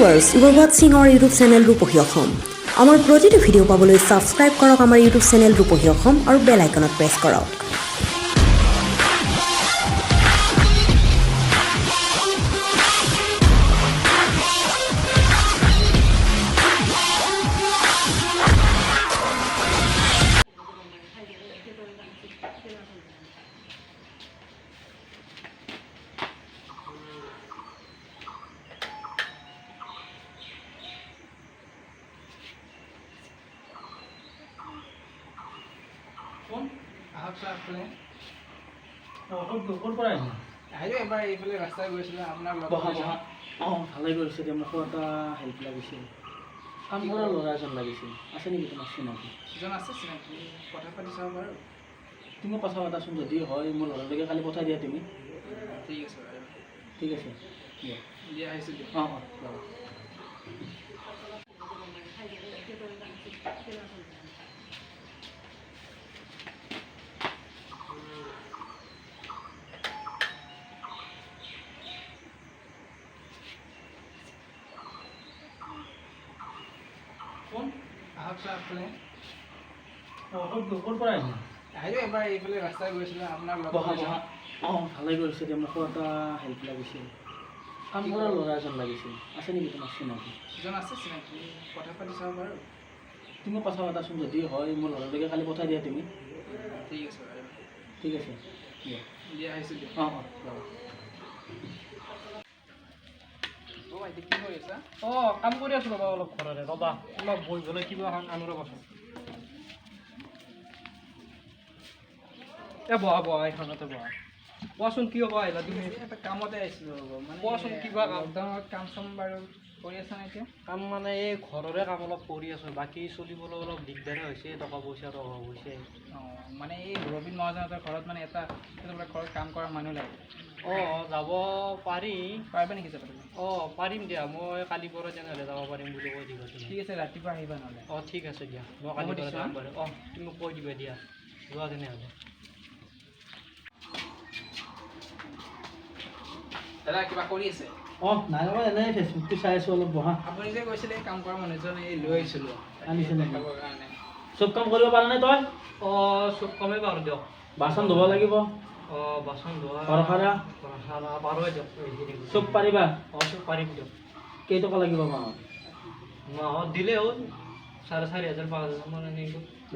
Viewers, you are watching our YouTube channel Rupohi Asom. আমাৰ প্ৰতিটো video' পাবলৈ সাবস্ক্ৰাইব কৰক আমাৰ ইউটিউব চ্যানেল ৰূপহী অসম আৰু বেল আইকনত প্ৰেছ কৰক। এবাৰ এইফালে ৰাস্তাই গৈছিলে আপোনাৰ ভালেই কৰিছে দে, মোকো এটা হেল্প লাগিছিল। কাম কৰা ল'ৰা এজন লাগিছিল, আছে নেকি তোমাৰ চিনাকি? এজন আছে চিনাকি, কথা পাতি চাব বাৰু। তুমি কথা পাতাচোন, যদি হয় মোৰ ল'ৰালৈকে কালি পঠাই দিয়া তুমি। ঠিক আছে বাৰু। ঠিক আছে দিয়া দিয়া আহিছোঁ দিয়ক। অঁ অঁ যাব। আহক ছাৰ আগফালে। ক'ৰ পৰা আহিলা? আহিলোঁ এবাৰ এইফালে ৰাস্তাই গৈছিলে আপোনাৰ ভালেই কৰিছে দে, মোকো এটা হেল্প লাগিছিল। কাম কৰা ল'ৰা এজন লাগিছিল, আছে নেকি তোমাৰ চিনাকি? এজন আছে চিনাকি, কথা পাতি চাব বাৰু। তুমি কথা পাতাচোন, যদি হয় মোৰ ল'ৰালৈকে কালি পঠাই দিয়া তুমি। ঠিক আছে বাৰু। ঠিক আছে দিয়া দিয়া আহিছোঁ দিয়ক। অঁ অঁ যাব। ভাইটি কি কৰি আছা? কাম কৰি আছোঁ ৰ'বা, অলপ ঘৰতে ৰ'বা, অলপ বহিবলৈ কিবা এখন আনো ৰ'বাচোন। বহা এইখনতে বহা। কোৱাচোন কি হ'ব আহিলা তুমি? এটা কামতে আহিছিলোঁ ৰ'ব, মানে কোৱাচোন কিবা কাম? লকডাউনত কাম চাম বাৰু কৰি আছা নে এতিয়া? কাম মানে এই ঘৰৰে কাম অলপ কৰি আছোঁ, বাকী চলিবলৈ অলপ দিগদাৰে হৈছে, টকা পইচাৰ অভাৱ হৈছে। মানে এই ৰবীন মহাজনৰ ঘৰত মানে এটা ঘৰত কাম কৰা মানুহ লাগে। যাব পাৰি। পাৰিবা নেকি যাব? পাৰিম দিয়া, মই কালি পৰা তেনেহ'লে যাব পাৰিম বুলি কৈ দিবা তুমি। ঠিক আছে, ৰাতিপুৱা আহিবা নহ'লে। ঠিক আছে দিয়া, মই কালি পৰা যাম বাৰু। তুমি মোক কৈ দিবা দিয়া, যোৱা তেনেহ'লে। দাদা কিবা কৰি আছে? নাই ৰ'বা, এনেই ফেচবুকটো চাই আছোঁ অলপ, বহা। আপুনি যে কৈছিলে কাম কৰা মানুহজন এই লৈ আহিছিলোঁ আনিছে নেকি? দেখাবৰ কাৰণে। চব কাম কৰিব পাৰা নাই তই? চব কমেই পাৰোঁ দিয়ক। বাচন ধুব লাগিব, বাচন ধোৱা ঘৰ সাৰা, পাৰোঁৱে দিয়ক। চব পাৰিবা? চব পাৰিম দিয়ক। কেইটকা লাগিব মাহত? মাহত দিলে হ'ল 4,500 5,000 মান আনিব।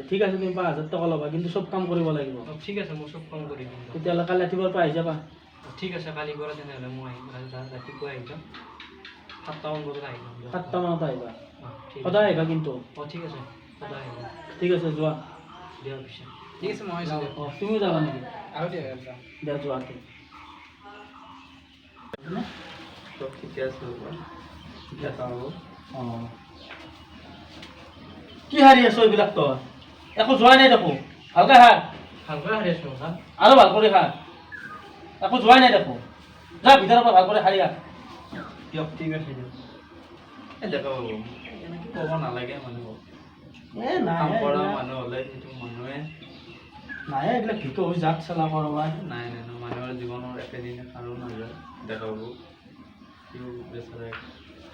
ঠিক আছে, তুমি 5,000 টকা ল'বা, কিন্তু চব কাম কৰিব লাগিব। ঠিক আছে, মই চব কাম কৰি দিম। তেতিয়াহ'লে কালি ৰাতিপুৱাৰ পৰা আহি যাবা। ঠিক আছে, কালিৰ পৰা তেনেহ'লে মই আহিম, ৰাতিপুৱা আহি যাম, 7টামান বজাত আহি যাম। 7টা মানত আহিবা, ঠিক আছে। সদায় আহিবা কিন্তু। ঠিক আছে, সদায় আহিম। ঠিক আছে, যোৱা। দিয়া পিছে। ঠিক আছে, মই আহিছোঁ দিয়ক। তুমিও যাবা নেকি? আহো দিয়ক একদম। দিয়া যোৱাতে। চব ঠিকে আছে ঠিকে আছে হ'ব। কি হাৰি আছ এইবিলাক তই? একো যোৱাই নাই দেখো, ভালকৈ হাত। ভালকৈ হাৰি আছোঁ হা? আৰু ভাল কৰি খা, একো যোৱাই নাই দেখো। যা ভিতৰৰ পৰা ভাল কৰি হাৰি আহ। দিয়ক ঠিক আছে দিয়ক। দেখা পাব এনেকৈ ক'ব নালাগে মানুহক। কাম কৰা মানুহ হ'লে সেইটো মানুহে নাই এইবিলাক ভিতৰত হৈ জাক চালা কৰবা। নাই মানুহৰ জীৱনৰ একেদিনে কাৰো নাযায়। দেখা পাব সিও বেচাৰে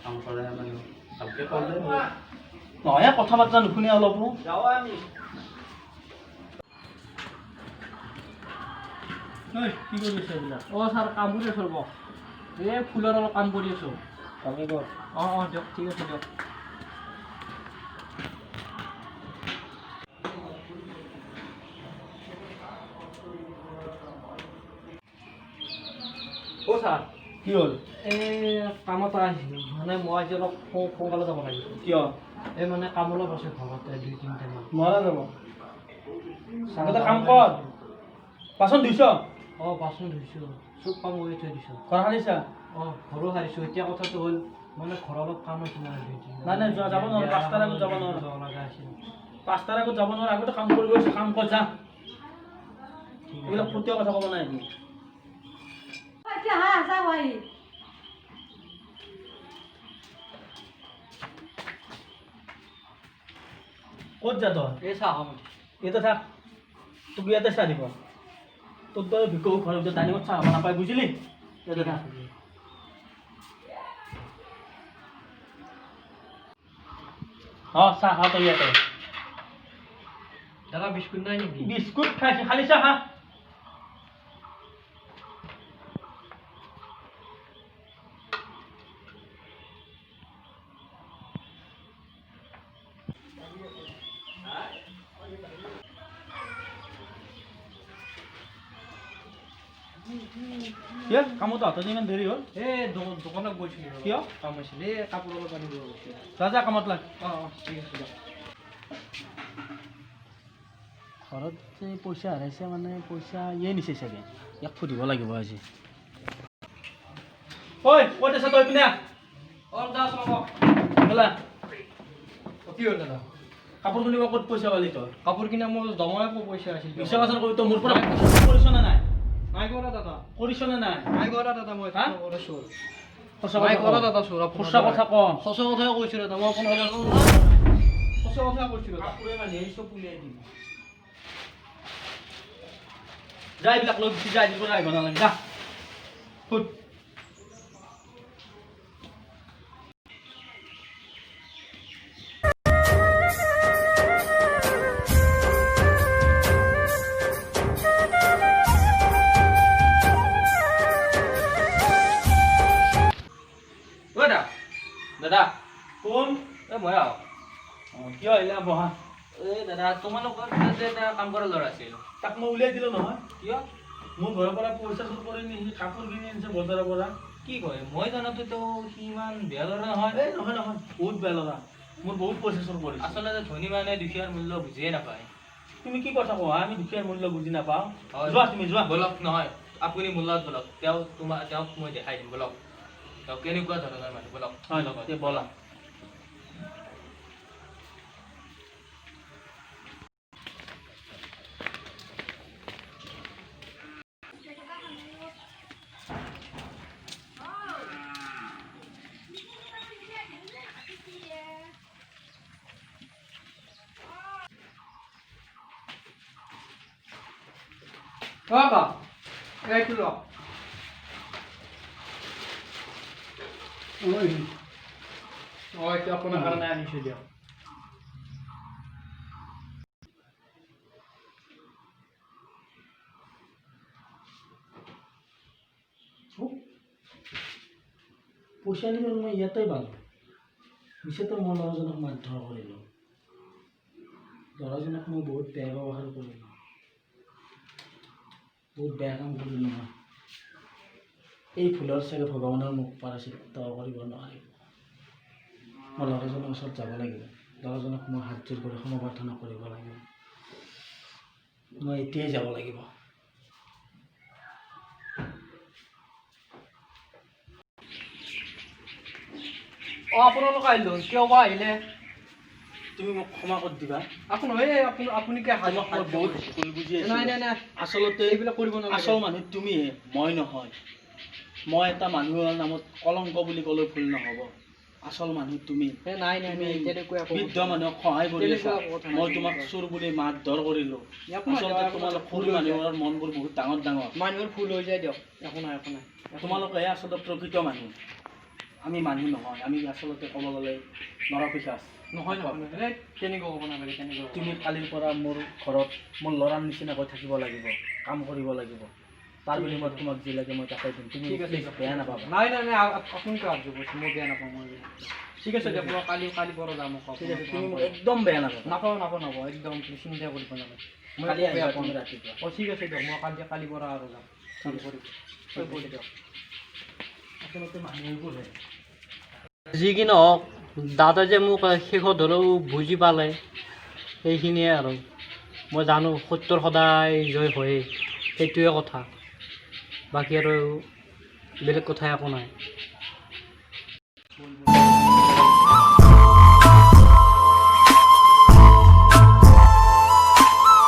কাম কৰে মানুহ ভালকৈ ক'লে নহয়, কথা বাৰ্তা নুশুনে অলপো। যাওঁ আমি। কি কৰি আছে এইবিলাক? ছাৰ কাম কৰি আছোঁ ৰ'ব, এই ফুলৰ অলপ কাম কৰি আছোঁ। ভালকৈ কৰ। দিয়ক ঠিক আছে দিয়ক। ছাৰ কি হ'ল? এই কাম এটা আহিছিল, মানে মই আজি অলপ সোনকালে যাব লাগিব। কিয়? এই মানে কাম অলপ আছে ঘৰতে 2-3টামান। নোৱাৰা যাব। আগতে কাম কৰ। বাচন ধুইছ? বাচন ধুইছোঁ, চব কাম কৰি থৈ দিছোঁ। ঘৰ সাৰিছা? ঘৰো সাৰিছোঁ। এতিয়া কথাটো হ'ল মানে ঘৰ অলপ কাম আছে মানে 2-3। নাই যোৱা, যাব নোৱাৰো, 5টাৰ আগত যাব নোৱাৰো। যাব লগা আছিল। 5টাৰ আগত যাব নোৱাৰো, আগতে কাম কৰিব আছে, কাম কৰ যা। এইবিলাক ফুটীয়া কথা ক'ব নাই। ক'ত যা তই? এই চাহ ইয়াতে থাক, তোক ইয়াতে চাহ দিব। তোক তই ভিকৌ ঘৰৰ ভিতৰত ডাইনিঙত চাহ খাব নাপায়, বুজিলি? ইয়াতে থাক। অঁ চাহ খা তই ইয়াতে দাদা বিস্কুট নাই নেকি বিস্কুট খাইছে খালি চাহ খা কিয় কামত আহোঁতে ইমান দেৰি হ'ল এই দোকানত গৈছিলোঁ কিয় কাম হৈছিল এই কাপোৰ অলপ আনিব গৈছিল যা যা কামত লাগ অঁ ঠিক আছে দিয়ক ঘৰত যে পইচা হেৰাইছে মানে পইচা ইয়ে নিছে চাগে ইয়াক সুধিব লাগিব আজি ঐ ক'ত আছা তই পিনে অঁ দাদা চাব ব'লা কি হ'ল দাদা কাপোৰ কিনিব ক'ত পইচা পালি তই কাপোৰ কিনা মোৰ জমাই পইচা আছিল বিশ্বাস আছে কৰি তই মোৰ পৰা কৰিছ নে নাই নাই কৰা দাদা কৰিছ নে নাই নাই কৰা দাদা মই হা? কৰিছোঁ সঁচা নাই কথা কৰা ক। দাদা চোৰ সঁচা কথা ক সঁচা কথাই কৈছোঁ দাদা মই আপোনাৰ সঁচা কথাই কৈছোঁ দাদা কাপোৰে মানে এই চব উলিয়াই দিম যা এইবিলাক লৈ গুচি যা এইবোৰ আহিব নালাগে যা ফুট দাদা দাদা কোন এই মই আহ কিয় আহিলা বহা এই দাদা তোমালোকৰ যে এটা কাম কৰা ল'ৰা আছিল তাক মই উলিয়াই দিলোঁ নহয় কিয় মোৰ ঘৰৰ পৰা পইচা চুৰ কৰি নি সি কাপোৰ কিনি আনিছে বজাৰৰ পৰা কি কয় মই জানোতো সি ইমান বেয়া ল'ৰা নহয় এই নহয় নহয় বহুত বেয়া ল'ৰা মোৰ বহুত পইচা চুৰ কৰিছে আচলতে ধনী মানুহে দুখীয়াৰ মূল্য বুজিয়ে নাপায় তুমি কি কথা কোৱা আমি দুখীয়াৰ মূল্য বুজি নাপাওঁ হয়। যোৱা তুমি যোৱা বলক নহয় আপুনি মূল্যত বলক তেওঁক মই দেখাই দিম বলক তেওঁ কেনেকুৱা ধৰণৰ মানুহ বলক হয় লগত তে ব'লা বাবা এইটো লওক অঁ এইটো আপোনাৰ কাৰণে আনিছোঁ দিয়ক পইচা নিব মই ইয়াতে পালোঁ পিছতো মই ল'ৰাজনক মাৰধৰ কৰিলোঁ ল'ৰাজনক মই বহুত বেয়া ব্যৱহাৰ কৰিলোঁ বহুত বেয়া কাম কৰিলোঁ নহয় এই ভুলৰ চাগে ভগৱানৰ মোক প্ৰায়শ্চিত্ত কৰিব নোৱাৰিব মই ল'ৰাজনৰ ওচৰত যাব লাগিব ল'ৰাজনক মই হাত জোৰ কৰি সমপ্ৰাৰ্থনা কৰিব লাগিব মই এতিয়াই যাব লাগিব অঁ আপোনালোক আহিলোঁ কিয় বা আহিলে তুমি মোক ক্ষমা কৰি দিবা আপুনি কি তোমাক মই বহুত ভুল বুজি আছোঁ নাই নাই নাই আচলতে এইবিলাক কৰিব নালাগে আচল মানুহ তুমিহে মই নহয় মই এটা মানুহৰ নামত কলংক বুলি ক'লেও ভুল নহ'ব আচল মানুহ তুমি নাই নাই নাই তেনেকুৱা একো বৃদ্ধ মানুহক সহায় কৰি আছা তেনেকুৱা কথা নাই, মই তোমাক চোৰ বুলি মাৰধৰ কৰিলোঁ একো নাই, আচলতে একো নাই, তোমালোক ভুল সৰু হৈ যায়। মানুহৰ মনবোৰ বহুত ডাঙৰ ডাঙৰ মানুহৰ ভুল হৈ যায় দিয়ক একো নাই একো নাই তোমালোকেহে আচলতে প্ৰকৃত মানুহ আমি মানুহ নহয় আমি আচলতে ক'ব গ'লে নৰপিশাচ নহয় নহয় এই তেনেকুৱা হ'ব নালাগে তেনেকুৱা হ'ব তুমি কালিৰ পৰা মোৰ ঘৰত মোৰ ল'ৰাৰ নিচিনাকৈ থাকিব লাগিব কাম কৰিব লাগিব তাৰ বিনিময়ত তোমাক যি লাগে মই তাকে দিম তুমি ঠিক আছে please বেয়া নাপাবা নাই নাই নাই আপুনি কাৰ্য কৰিছে মই বেয়া নাপাওঁ মই ঠিক আছে দিয়ক মই কালি পৰা যাম আকৌ ঠিক আছে তুমি মোক একদম বেয়া নাপাবা নাপাওঁ একদম তুমি চিন্তা কৰিব নালাগে মই কালি একো বেয়া আহিবা পাওঁ তুমি ৰাতিপুৱা অঁ ঠিক আছে দিয়ক মই কালি পৰা আৰু যাম কাম কৰিব দিয়ক আচলতে মানুহবোৰহে যি কি নহওক দাদা যে মোক শেষত হ'লেও বুজি পালে সেইখিনিয়ে আৰু মই জানো সত্যৰ সদায় জয় হয়েই সেইটোৱে কথা বাকী আৰু বেলেগ কথা একো নাই